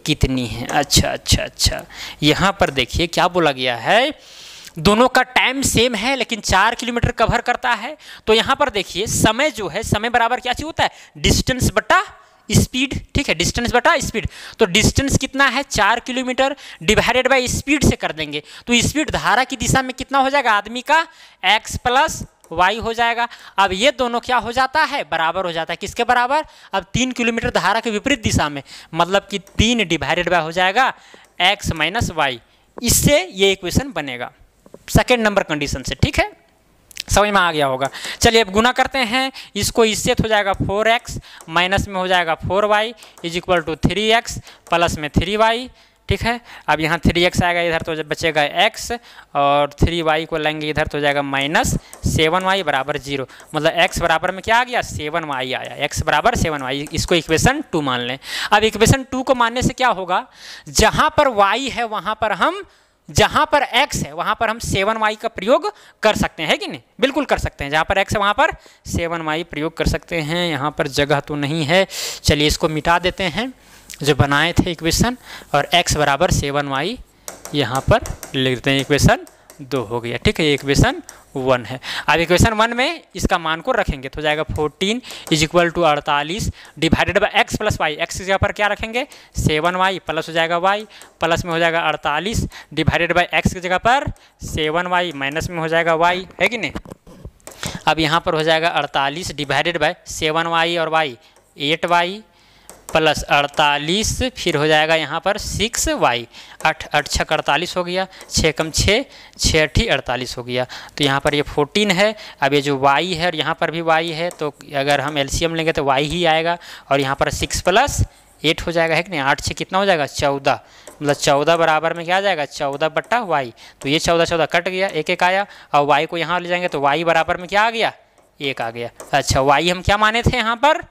कितनी है, अच्छा, यहाँ पर देखिए क्या बोला गया है, दोनों का टाइम सेम है लेकिन 4 किलोमीटर कवर करता है। तो यहाँ पर देखिए समय जो है, समय बराबर क्या चीज होता है, डिस्टेंस बटा स्पीड। ठीक है, डिस्टेंस बटा स्पीड, तो डिस्टेंस कितना है 4 किलोमीटर डिवाइडेड बाय स्पीड से कर देंगे, तो स्पीड धारा की दिशा में कितना हो जाएगा, आदमी का x प्लस y हो जाएगा। अब ये दोनों क्या हो जाता है, बराबर हो जाता है, किसके बराबर, अब 3 किलोमीटर धारा के विपरीत दिशा में, मतलब कि 3 डिवाइडेड बाय हो जाएगा x माइनस वाई। इससे ये इक्वेशन बनेगा सेकेंड नंबर कंडीशन से। ठीक है, समझ में आ गया होगा। चलिए अब गुना करते हैं, इसको इससे हो जाएगा 4x, माइनस में हो जाएगा 4y is equal to 3x, plus में 3y। ठीक है, अब यहाँ 3x आएगा इधर तो बचेगा x, और 3y को लेंगे इधर तो हो जाएगा माइनस 7y बराबर 0, मतलब x बराबर में क्या आ गया, 7y आया, x बराबर 7y। इसको इक्वेशन 2 मान लें। अब इक्वेशन 2 को मानने से क्या होगा, जहाँ पर y है वहाँ पर हम, जहाँ पर x है वहाँ पर हम 7y का प्रयोग कर सकते हैं, कि नहीं, बिल्कुल कर सकते हैं, जहाँ पर x है वहाँ पर 7y प्रयोग कर सकते हैं। यहाँ पर जगह तो नहीं है, चलिए इसको मिटा देते हैं जो बनाए थे इक्वेशन, और x बराबर 7y यहाँ पर लिख देते हैं, इक्वेशन 2 हो गया। ठीक है, ये इक्वेशन 1 है। अब इक्वेशन 1 में इसका मान को रखेंगे तो जाएगा 14 is equal to 48 divided by x plus Y, x की जगह पर क्या रखेंगे 7y, प्लस हो जाएगा y, प्लस में हो जाएगा 48 डिवाइडेड बाय x की जगह पर 7y, माइनस में हो जाएगा y, है कि नहीं। अब यहाँ पर हो जाएगा 48 डिवाइडेड बाय 7y और y 8y प्लस 48, फिर हो जाएगा यहाँ पर 6y, 8 6 48 हो गया, 6 कम 6 6 8 48 हो गया। तो यहाँ पर ये 14 है। अब ये जो y है और यहाँ पर भी y है, तो अगर हम एलसीएम लेंगे तो y ही आएगा, और यहाँ पर 6 प्लस 8 हो जाएगा, है कि नहीं, 8 6 कितना हो जाएगा 14, मतलब 14 बराबर में क्या आ जाएगा 14 बट्टा y। तो ये 14 कट गया, 1 1 आया, और y को यहाँ ले जाएंगे तो y बराबर में क्या आ गया 1 आ गया। अच्छा, y हम क्या माने थे यहाँ पर,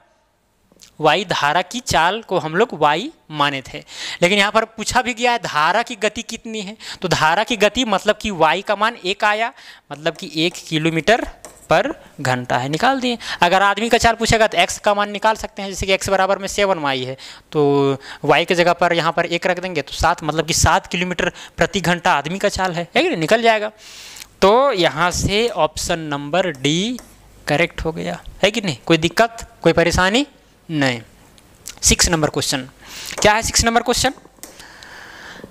y धारा की चाल को हम लोग y माने थे, लेकिन यहाँ पर पूछा भी गया है धारा की गति कितनी है, तो धारा की गति मतलब कि y का मान 1 आया, मतलब कि 1 किलोमीटर पर घंटा है, निकाल दिए। अगर आदमी का चाल पूछेगा तो x का मान निकाल सकते हैं, जैसे कि x बराबर में 7y है तो y की जगह पर यहाँ पर 1 रख देंगे तो 7, मतलब कि 7 किलोमीटर प्रति घंटा आदमी का चाल है कि नहीं, निकल जाएगा। तो यहाँ से ऑप्शन नंबर डी करेक्ट हो गया, है कि नहीं, कोई दिक्कत कोई परेशानी नहीं। 6 नंबर क्वेश्चन क्या है? 6 नंबर क्वेश्चन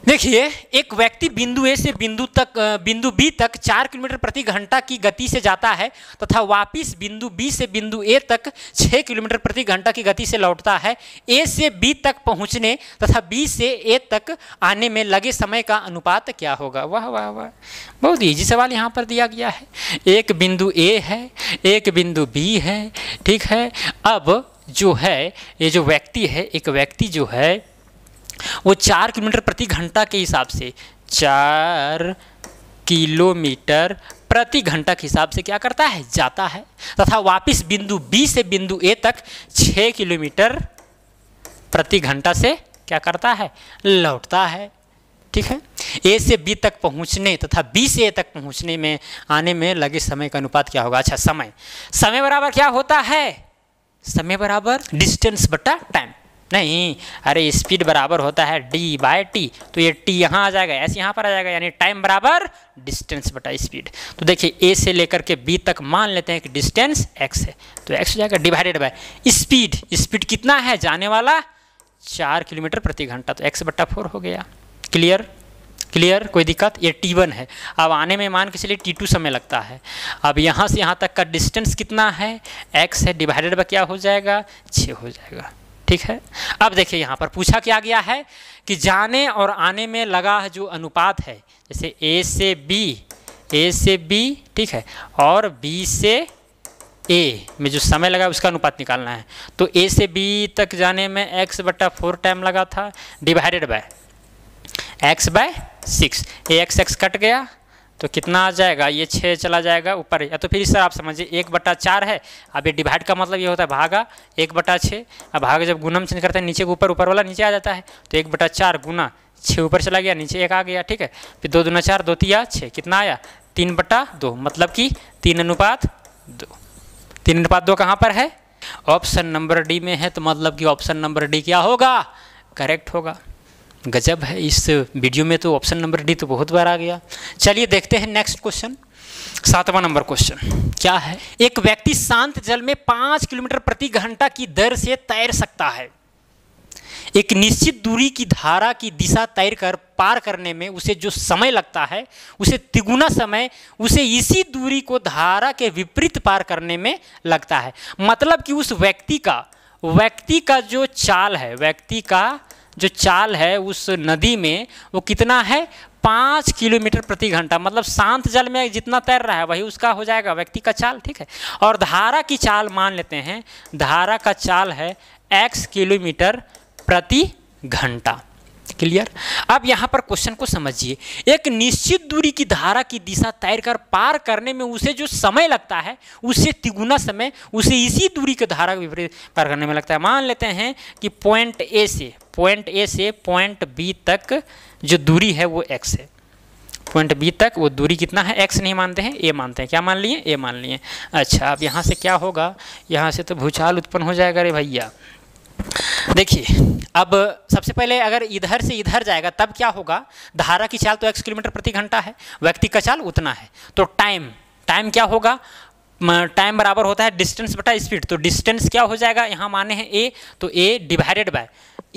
देखिए, एक व्यक्ति बिंदु ए से बिंदु बी तक 4 किलोमीटर प्रति घंटा की गति से जाता है तथा वापिस बिंदु बी से बिंदु ए तक 6 किलोमीटर प्रति घंटा की गति से लौटता है। ए से बी तक पहुंचने तथा बी से ए तक आने में लगे समय का अनुपात क्या होगा? वाह वाह वाह, बहुत इजी सवाल यहाँ पर दिया गया है। एक बिंदु ए है, एक बिंदु बी है, ठीक है। अब जो है ये जो व्यक्ति है, एक व्यक्ति जो है वो 4 किलोमीटर प्रति घंटा के हिसाब से 4 किलोमीटर प्रति घंटा के हिसाब से क्या करता है? जाता है तथा वापस बिंदु बी से बिंदु ए तक 6 किलोमीटर प्रति घंटा से क्या करता है? लौटता है, ठीक है। ए से बी तक पहुंचने तथा बी से ए तक पहुंचने में आने में लगे समय का अनुपात क्या होगा? अच्छा, समय बराबर क्या होता है? समय बराबर डिस्टेंस बटा टाइम, नहीं, अरे स्पीड बराबर होता है डी बाय टी, तो ये टी यहाँ आ जाएगा, एस यहाँ पर आ जाएगा, यानी टाइम बराबर डिस्टेंस बटा स्पीड। तो देखिए ए से लेकर के बी तक मान लेते हैं कि डिस्टेंस एक्स है, तो एक्स हो जाएगा डिवाइडेड बाय स्पीड। स्पीड कितना है जाने वाला? 4 किलोमीटर प्रति घंटा, तो एक्स बटा 4 हो गया। क्लियर क्लियर, कोई दिक्कत? ये T1 है। अब आने में मान के चलिए T2 समय लगता है। अब यहाँ से यहाँ तक का डिस्टेंस कितना है? x है, डिवाइडेड बाय क्या हो जाएगा? 6 हो जाएगा, ठीक है। अब देखिए यहाँ पर पूछा क्या गया है कि जाने और आने में लगा जो अनुपात है, जैसे A से B, ठीक है, और B से A में जो समय लगा उसका अनुपात निकालना है। तो A से B तक जाने में x बटा 4 टाइम लगा था, divided by x by 6। x cut गया तो कितना आ जाएगा? ये 6 चला जाएगा ऊपर, या तो फिर इस तरह आप समझिए 1/4 है। अब ये डिवाइड का मतलब ये होता है भागा 1/6। अब भागा जब गुणम चिन्ह करते हैं नीचे के ऊपर वाला नीचे आ जाता है, तो 1/4 गुना 6 ऊपर चला गया, नीचे 1 आ गया, ठीक है। फिर 2 दूना 4, 2 तिया 6, कितना आया? 3/2, मतलब कि 3:2। 3:2 कहाँ पर है? ऑप्शन नंबर डी में है, तो मतलब कि ऑप्शन नंबर डी क्या होगा? करेक्ट होगा। गजब है, इस वीडियो में तो ऑप्शन नंबर डी तो बहुत बार आ गया। चलिए देखते हैं नेक्स्ट क्वेश्चन, 7वां नंबर क्वेश्चन क्या है? एक व्यक्ति शांत जल में 5 किलोमीटर प्रति घंटा की दर से तैर सकता है। एक निश्चित दूरी की धारा की दिशा तैर कर पार करने में उसे जो समय लगता है उसे तिगुना समय उसे इसी दूरी को धारा के विपरीत पार करने में लगता है। मतलब कि उस व्यक्ति का जो चाल है उस नदी में वो कितना है? 5 किलोमीटर प्रति घंटा, मतलब शांत जल में जितना तैर रहा है वही उसका हो जाएगा व्यक्ति का चाल, ठीक है। और धारा की चाल मान लेते हैं, धारा का चाल है x किलोमीटर प्रति घंटा। क्लियर? अब यहाँ पर क्वेश्चन को समझिए। एक निश्चित दूरी की धारा की दिशा तैर कर पार करने में उसे जो समय लगता है उससे तिगुना समय उसे इसी दूरी के धारा के विपरीत पार करने में लगता है। मान लेते हैं कि पॉइंट ए से पॉइंट बी तक जो दूरी है वो x है। पॉइंट बी तक वो दूरी कितना है? x नहीं मानते हैं, a मानते हैं। क्या मान लिए? a मान लिए। अच्छा, अब यहाँ से क्या होगा? यहाँ से तो भूचाल उत्पन्न हो जाएगा रे भैया। देखिए, अब सबसे पहले अगर इधर से इधर जाएगा तब क्या होगा? धारा की चाल तो x किलोमीटर प्रति घंटा है, व्यक्ति का चाल उतना है, तो टाइम क्या होगा? टाइम बराबर होता है डिस्टेंस बटा स्पीड। तो डिस्टेंस क्या हो जाएगा? यहाँ माने हैं a, तो a डिवाइडेड बाय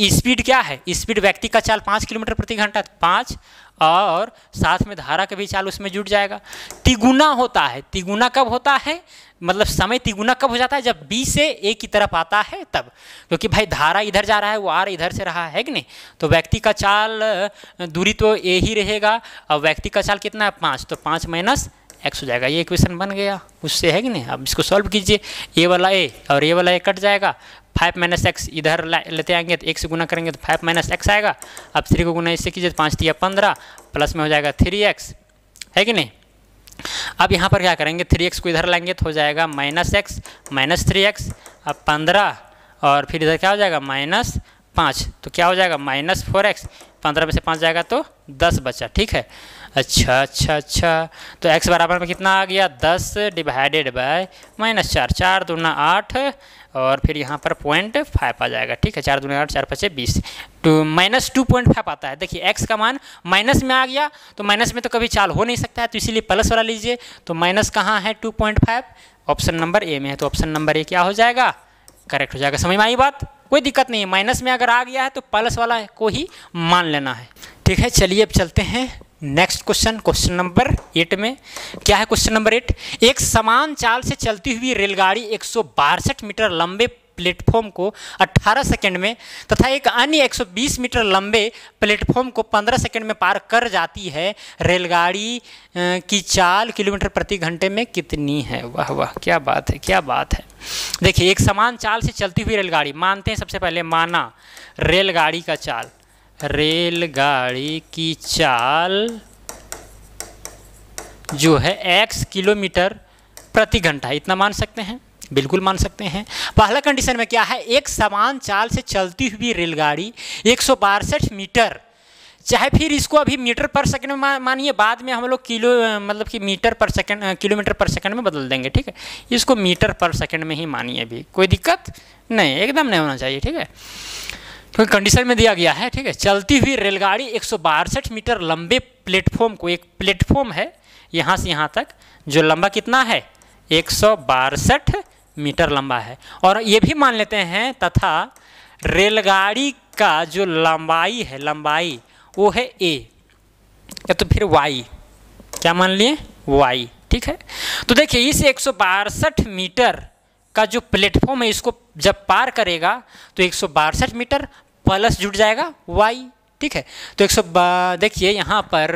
स्पीड क्या है? स्पीड व्यक्ति का चाल 5 किलोमीटर प्रति घंटा, 5 और साथ में धारा का भी चाल उसमें जुड़ जाएगा। तिगुना होता है। तिगुना कब होता है? मतलब समय तिगुना कब हो जाता है? जब B से A की तरफ आता है तब, क्योंकि भाई धारा इधर जा रहा है, वो R इधर से रहा है कि नहीं, तो व्यक्ति का चाल दूरी तो A ही रहेगा। और व्यक्ति का चाल कितना है? 5, तो 5 माइनस x हो जाएगा। ये इक्वेशन बन गया उससे, है कि नहीं। अब इसको सॉल्व कीजिए, a वाला a और a वाला a कट जाएगा, 5 माइनस एक्स इधर लेते आएंगे तो 1 से गुना करेंगे तो 5 माइनस एक्स आएगा। अब 3 को गुना इससे कीजिए तो 5 3 15 प्लस में हो जाएगा 3x, है कि नहीं। अब यहाँ पर क्या करेंगे? 3x को इधर लाएंगे तो हो जाएगा माइनस एक्स माइनस 3x, अब 15 और फिर इधर क्या हो जाएगा? -5, तो क्या हो जाएगा? -4x। 15 में से 5 जाएगा तो 10 बचा, ठीक है। अच्छा अच्छा अच्छा, तो x बराबर में कितना आ गया 10 डिवाइडेड बाय -4, 4 दूना 8 और फिर यहाँ पर 0.5 आ जाएगा। ठीक है, 4 दूना 8, 4 5 20, तो -2.5 आता है। देखिए x का मान माइनस में आ गया, तो माइनस में तो कभी चाल हो नहीं सकता है, तो इसीलिए प्लस वाला लीजिए। तो माइनस कहाँ है 2.5, ऑप्शन नंबर ए में है, तो ऑप्शन नंबर ए क्या हो जाएगा, करेक्ट हो जाएगा। समझ में आई बात, कोई दिक्कत नहीं है, माइनस में अगर आ गया है तो प्लस वाला को ही मान लेना है। ठीक है, चलिए अब चलते हैं नेक्स्ट क्वेश्चन, क्वेश्चन नंबर 8 में। क्या है क्वेश्चन नंबर 8, एक समान चाल से चलती हुई रेलगाड़ी 162 मीटर लंबे प्लेटफॉर्म को 18 सेकंड में तथा एक अन्य 120 मीटर लंबे प्लेटफॉर्म को 15 सेकंड में पार कर जाती है। रेलगाड़ी की चाल किलोमीटर प्रति घंटे में कितनी है? वाह वाह, क्या बात है, क्या बात है। देखिए, एक समान चाल से चलती हुई रेलगाड़ी, मानते हैं सबसे पहले, माना रेलगाड़ी का चाल, रेलगाड़ी की चाल जो है x किलोमीटर प्रति घंटा, इतना मान सकते हैं, बिल्कुल मान सकते हैं। पहला कंडीशन में क्या है, एक समान चाल से चलती हुई रेलगाड़ी 162 मीटर, चाहे फिर इसको अभी मीटर पर सेकंड में मानिए, बाद में हम लोग किलो मतलब कि मीटर पर सेकंड, किलोमीटर पर सेकंड में बदल देंगे। ठीक है, इसको मीटर पर सेकंड में ही मानिए, अभी कोई दिक्कत नहीं, एकदम नहीं होना चाहिए। ठीक है, तो कंडीशन में दिया गया है। ठीक है, चलती हुई रेलगाड़ी 162 मीटर लंबे प्लेटफॉर्म को, एक प्लेटफॉर्म है यहाँ से यहाँ तक, जो लंबा कितना है 162 मीटर लंबा है, और ये भी मान लेते हैं तथा रेलगाड़ी का जो लंबाई है, लंबाई वो है a, या तो फिर y, क्या मान लिए y। ठीक है, तो देखिए इस 162 मीटर का जो प्लेटफॉर्म है, इसको जब पार करेगा तो 162 मीटर प्लस जुड़ जाएगा y। ठीक है, तो देखिए यहाँ पर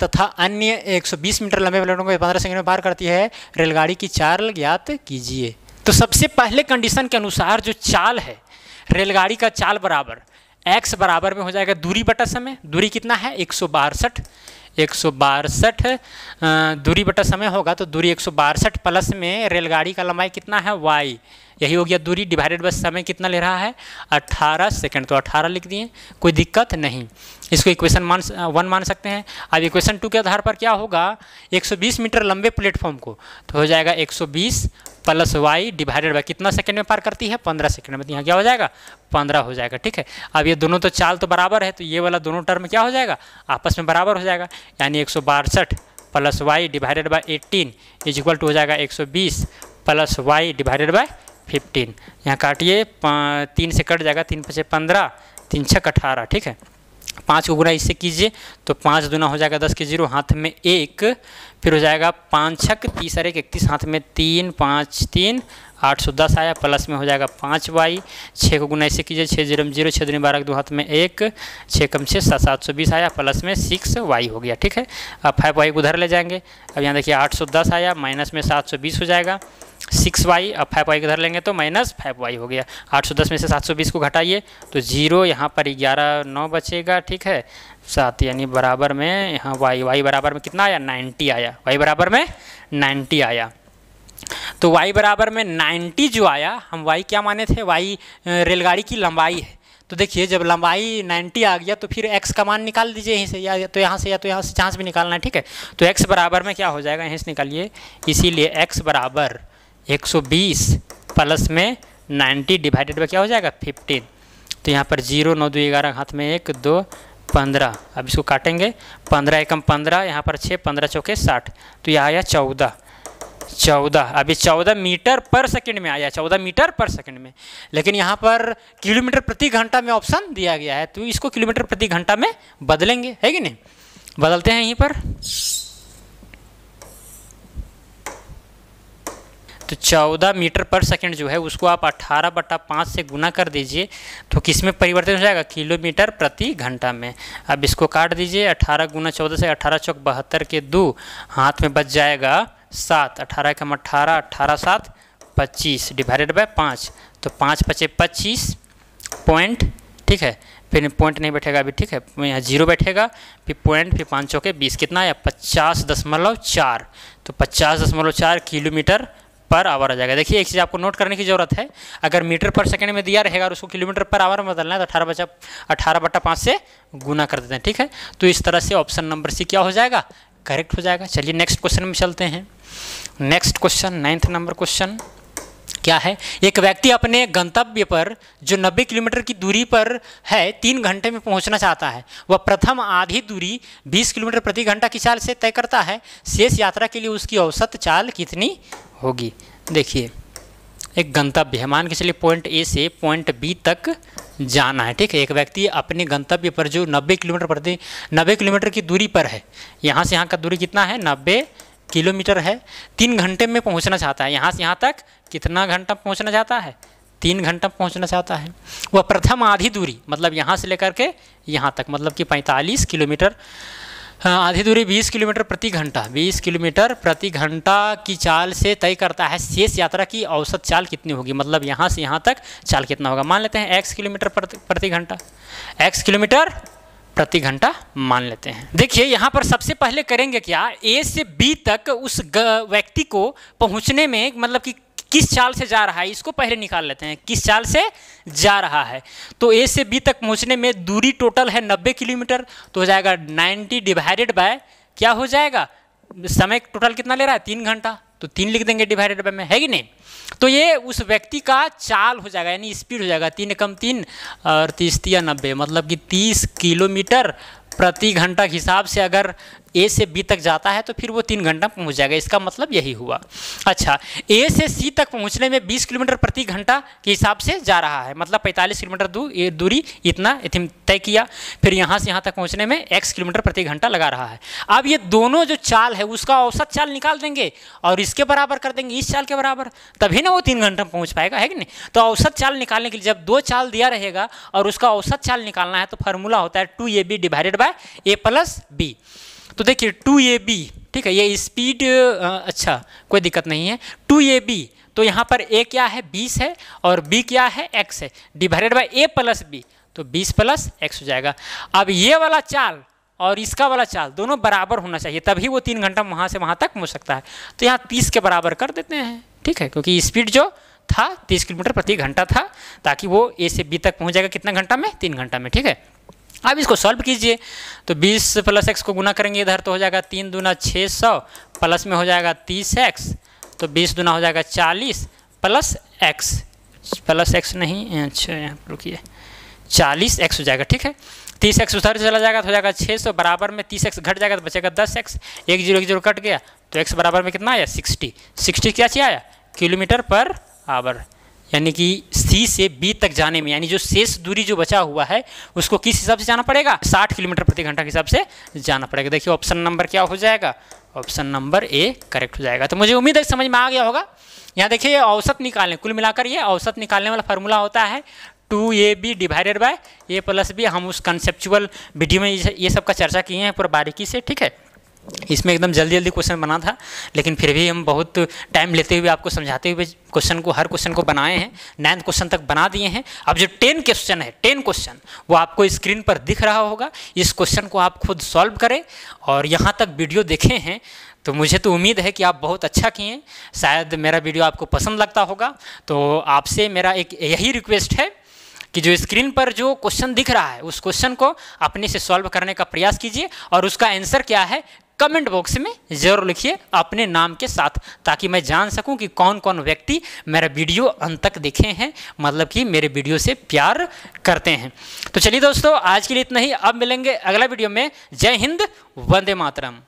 तथा अन्य 120 मीटर लंबे प्लेटफॉर्म को 15 सेकंड में पार करती है, रेलगाड़ी की चाल ज्ञात कीजिए। तो सबसे पहले कंडीशन के अनुसार जो चाल है, रेलगाड़ी का चाल बराबर x बराबर में हो जाएगा दूरी बटा समय, दूरी कितना है 162, 162 दूरी बटा समय होगा, तो दूरी 162 प्लस में रेलगाड़ी का लंबाई कितना है y, यही हो गया दूरी, डिवाइडेड बाय समय कितना ले रहा है 18 सेकंड, तो 18 लिख दिए, कोई दिक्कत नहीं। इसको इक्वेशन 1 मान सकते हैं। अब इक्वेशन 2 के आधार पर क्या होगा, 120 मीटर लंबे प्लेटफॉर्म को, तो हो जाएगा 120 प्लस y डिवाइडेड बाय कितना सेकंड में पार करती है 15 सेकंड में, तो यहाँ क्या हो जाएगा 15 हो जाएगा। ठीक है, अब ये दोनों तो चाल तो बराबर है, तो ये वाला दोनों टर्म क्या हो जाएगा, आपस में बराबर हो जाएगा, यानी 162 plus y divided by 18 is equal to हो जाएगा 120 प्लस y डिवाइडेड बाय 15। यहाँ काटिए, 3 से कट जाएगा, 3 5 15, 3 6 18। ठीक है, 5 को गुना इससे कीजिए तो 5 दूना हो जाएगा 10 के 0, हाथ में 1, फिर हो जाएगा 5 6 30 और 1 31, हाथ में 3, 5 3 810 आया, प्लस में हो जाएगा 5y, 6 को गुना इससे कीजिए, 6 0 0, 6 दूनी 12, 2 हाथ में 1, 6 कम 6 720 आया, प्लस में 6y हो गया। ठीक है, अब 5y को उधर ले जाएंगे, अब यहाँ देखिए 810 आया, माइनस में 720 हो जाएगा, 6y, अब 5y को उधर लेंगे तो -5y हो गया। 810 में से 720 को घटाइए तो 0, यहाँ पर 11 9 बचेगा। ठीक है, 7 यानी बराबर में यहाँ y बराबर में कितना आया 90 आया, y बराबर में 90 आया। तो y बराबर में 90 जो आया, हम y क्या माने थे, y रेलगाड़ी की लंबाई है। तो देखिए जब लंबाई 90 आ गया तो फिर x का मान निकाल दीजिए यहीं से, या तो यहाँ से या तो यहाँ से, जहाँ से भी निकालना है। ठीक है, तो x बराबर में क्या हो जाएगा, यहीं से निकालिए, इसीलिए x बराबर 120 प्लस में 90 डिवाइडेड बाय क्या हो जाएगा 15। तो यहाँ पर 0 9 2 11, हाथ में 1 2 15, अब इसको काटेंगे, 15 एकम 15, यहाँ पर 6, 15 चौके 60, तो यह आया 14। अभी 14 मीटर पर सेकंड में आया, 14 मीटर पर सेकंड में, लेकिन यहाँ पर किलोमीटर प्रति घंटा में ऑप्शन दिया गया है, तो इसको किलोमीटर प्रति घंटा में बदलेंगे, है कि नहीं, बदलते हैं यहीं पर। तो 14 मीटर पर सेकंड जो है उसको आप 18/5 से गुना कर दीजिए, तो किस में परिवर्तन हो जाएगा, किलोमीटर प्रति घंटा में। अब इसको काट दीजिए, 18 गुना 14 से 18 चौक 72 के 2, हाथ में बच जाएगा 7, 18 कम 18, 18 7 25 डिवाइडेड बाय 5, तो 5 5 25 पॉइंट। ठीक है, फिर पॉइंट नहीं बैठेगा अभी। ठीक है, यहाँ 0 बैठेगा, फिर पॉइंट, फिर 5 चौके 20, कितना आया 50.4, तो 50.4 किलोमीटर पर आवर आ जाएगा। देखिए एक चीज़ आपको नोट करने की ज़रूरत है, अगर मीटर पर सेकंड में दिया रहेगा और उसको किलोमीटर पर आवर में बदलना है तो 18/5 से गुना कर देते हैं, ठीक है। तो इस तरह से ऑप्शन नंबर सी क्या हो जाएगा, करेक्ट हो जाएगा। चलिए नेक्स्ट क्वेश्चन में चलते हैं। Next question 9th number question क्या है, एक व्यक्ति अपने गंतव्य पर जो 90 किलोमीटर की दूरी पर है 3 घंटे में पहुंचना चाहता है। वह प्रथम आधी दूरी 20 किलोमीटर प्रति घंटा की चाल से तय करता है। शेष यात्रा के लिए उसकी औसत चाल कितनी होगी। देखिए एक गंतव्य है, मान के चलिए पॉइंट ए से पॉइंट बी तक जाना है, ठीक है। एक व्यक्ति अपने गंतव्य पर जो 90 किलोमीटर की दूरी पर है, यहाँ से यहाँ का दूरी कितना है, 90 किलोमीटर है, 3 घंटे में पहुंचना चाहता है। यहाँ से यहाँ तक कितना घंटा पहुंचना चाहता है, 3 घंटा पहुंचना चाहता है। वह प्रथम आधी दूरी मतलब यहाँ से लेकर के यहाँ तक मतलब कि 45 किलोमीटर, आधी दूरी 20 किलोमीटर प्रति घंटा, 20 किलोमीटर प्रति घंटा की चाल से तय करता है। शेष यात्रा की औसत चाल कितनी होगी, मतलब यहाँ से यहाँ तक चाल कितना होगा। मान लेते हैं x किलोमीटर प्रति घंटा, x किलोमीटर प्रति घंटा मान लेते हैं। देखिए यहाँ पर सबसे पहले करेंगे क्या, ए से बी तक उस व्यक्ति को पहुँचने में मतलब कि किस चाल से जा रहा है इसको पहले निकाल लेते हैं, किस चाल से जा रहा है। तो ए से बी तक पहुँचने में दूरी टोटल है 90 किलोमीटर, तो हो जाएगा 90 डिवाइडेड बाय क्या हो जाएगा, समय टोटल कितना ले रहा है 3 घंटा, तो 3 लिख देंगे डिवाइडेड बाय में, है कि नहीं। तो ये उस व्यक्ति का चाल हो जाएगा यानी स्पीड हो जाएगा, 3 कम 3 और 30 या 90 मतलब कि 30 किलोमीटर प्रति घंटा के हिसाब से अगर ए से बी तक जाता है तो फिर वो 3 घंटा पहुंच जाएगा, इसका मतलब यही हुआ। अच्छा ए से सी तक पहुंचने में 20 किलोमीटर प्रति घंटा के हिसाब से जा रहा है, मतलब 45 किलोमीटर दूरी इतना तय किया। फिर यहाँ से यहाँ तक पहुँचने में x किलोमीटर प्रति घंटा लगा रहा है। अब ये दोनों जो चाल है उसका औसत चाल निकाल देंगे और इसके बराबर कर देंगे, इस चाल के बराबर, तभी ना वो 3 घंटा में पहुँच पाएगा, है कि नहीं। तो औसत चाल निकालने के लिए जब 2 चाल दिया रहेगा और उसका औसत चाल निकालना है तो फार्मूला होता है 2ab divided by a plus B. तो देखिए 2ab, ठीक है, ये स्पीड अच्छा कोई दिक्कत नहीं है, 2ab तो यहाँ पर a क्या है 20 है और b क्या है x है, divided by a plus b, तो 20 प्लस x हो जाएगा। अब ये वाला चाल और इसका वाला चाल दोनों बराबर होना चाहिए, तभी वो 3 घंटा वहाँ से वहाँ तक पहुँच सकता है। तो यहाँ 30 के बराबर कर देते हैं, ठीक है, क्योंकि स्पीड जो था 30 किलोमीटर प्रति घंटा था, ताकि वो a से b तक पहुँच जाएगा कितना घंटा में, 3 घंटा में, ठीक है। अब इसको सॉल्व कीजिए, तो 20 प्लस x को गुना करेंगे इधर तो हो जाएगा 3 दूना 600 प्लस में हो जाएगा 30x, तो 20 दूना हो जाएगा 40 प्लस x नहीं, अच्छा यहाँ रुकिए 40x हो जाएगा, ठीक है। 30x उधर चला जाएगा तो हो जाएगा 600, बराबर में 30x घट जाएगा तो बचेगा 10x, 1 0 कट गया तो x बराबर में कितना आया 60 क्या चाहिए आया किलोमीटर पर आवर, यानी कि सी से बी तक जाने में, यानी जो शेष दूरी जो बचा हुआ है उसको किस हिसाब से जाना पड़ेगा, 60 किलोमीटर प्रति घंटा के हिसाब से जाना पड़ेगा। देखिए ऑप्शन नंबर क्या हो जाएगा, ऑप्शन नंबर ए करेक्ट हो जाएगा। तो मुझे उम्मीद है समझ में आ गया होगा। यहाँ देखिए औसत निकालने, कुल मिलाकर ये औसत निकालने वाला फार्मूला होता है 2ab divided by a plus B. हम उस कंसेप्चुअल वीडियो में ये सब का चर्चा किए हैं पूरा बारीकी से, ठीक है। इसमें एकदम जल्दी क्वेश्चन बना था, लेकिन फिर भी हम बहुत टाइम लेते हुए आपको समझाते हुए हर क्वेश्चन को बनाए हैं, 9th क्वेश्चन तक बना दिए हैं। अब जो 10 क्वेश्चन है, 10 क्वेश्चन वो आपको स्क्रीन पर दिख रहा होगा, इस क्वेश्चन को आप खुद सॉल्व करें और यहाँ तक वीडियो देखे हैं तो मुझे तो उम्मीद है कि आप बहुत अच्छा किए। शायद मेरा वीडियो आपको पसंद लगता होगा, तो आपसे मेरा एक यही रिक्वेस्ट है कि जो स्क्रीन पर जो क्वेश्चन दिख रहा है उस क्वेश्चन को अपने से सॉल्व करने का प्रयास कीजिए और उसका आंसर क्या है कमेंट बॉक्स में ज़रूर लिखिए अपने नाम के साथ, ताकि मैं जान सकूं कि कौन कौन व्यक्ति मेरा वीडियो अंत तक देखे हैं, मतलब कि मेरे वीडियो से प्यार करते हैं। तो चलिए दोस्तों आज के लिए इतना ही, अब मिलेंगे अगला वीडियो में। जय हिंद, वंदे मातरम।